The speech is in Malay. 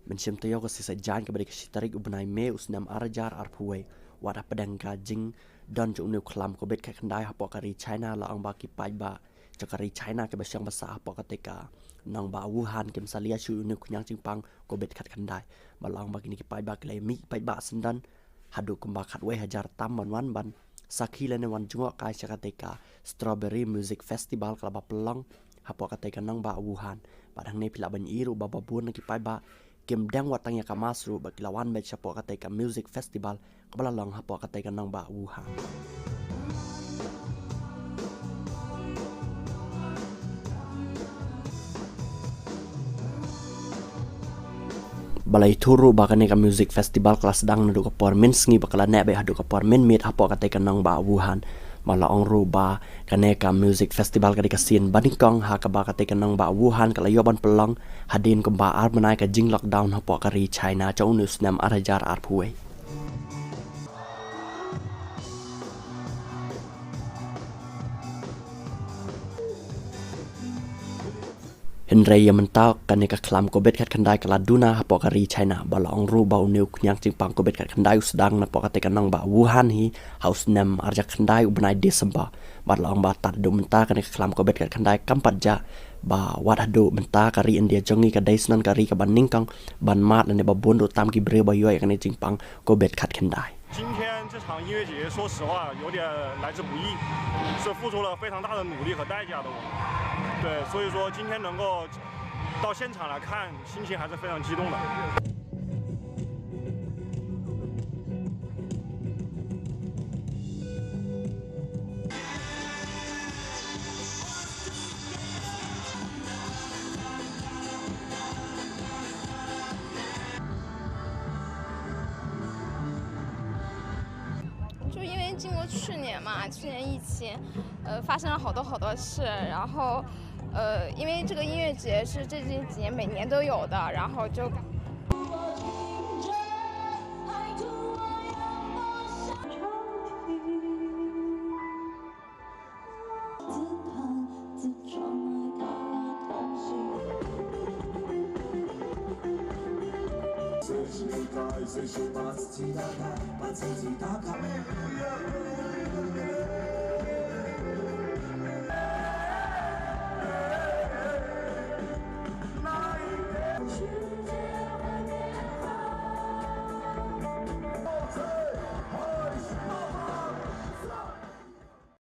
Mencium tayo ko sesajan kepada kesitarik ubnai me usnam arajar arpuai wadah pedang gajing dan jumnu khlem kobid kat kendai hapok kari China la ang baki paidbah cakari China ke basyang basah hapok ketika nang ba wuhan ke misalia syu nu kunyang cingpang kobid kat kendai balang bagi ni paidbah kelai mi paidbah sendan hadu kumba khat we hajar tam wan ban sakhi lene wan jungok kai cakatika strawberry music festival kalaba Pynlong hapok ketika nang ba wuhan padang ne pila ban iru baba bun ki paidbah Kim dang watangnya kamasru bagi lawan baca pok katai music festival kepala long hapok katai nang ba wuhan. Balai turu bakane music festival kelas sedang nadu kapor min sengi bakala nek be hadu kapor min mit hapok katai nang ba wuhan. Malah ong ruba kaneka music festival ka dikasin baningkong ha ka ba katai nang ba wuhan kala yoban Pynlong hadin kumba ar manai ka jing lockdown hapok kari China chong news nam arajar arpuai. Hendrai yang mentak kaneka khlem kobid kat kendai kala duna hapok kari China balong ru bau new kunyang cingpang kobid kat kendai sedang napok katai nang ba wuhan hi haus nam arja kendai ubnai Desember balong ba tat do mentak kaneka khlem kobid kat kendai kampat ja ba wat hadu mentak kari India jongi ka daisnan kari ka baningkang ban mat ne ba bun do tam ki bre ba yoi kaneka cingpang kobid kat kendai. 今天这场音乐节，说实话有点来之不易，是付出了非常大的努力和代价的。对，所以说今天能够到现场来看，心情还是非常激动的。就因为经过去年嘛，去年疫情，发生了好多事，然后，因为这个音乐节是这几年每年都有的，然后就。随时改，随时把自己打开，把自己打开。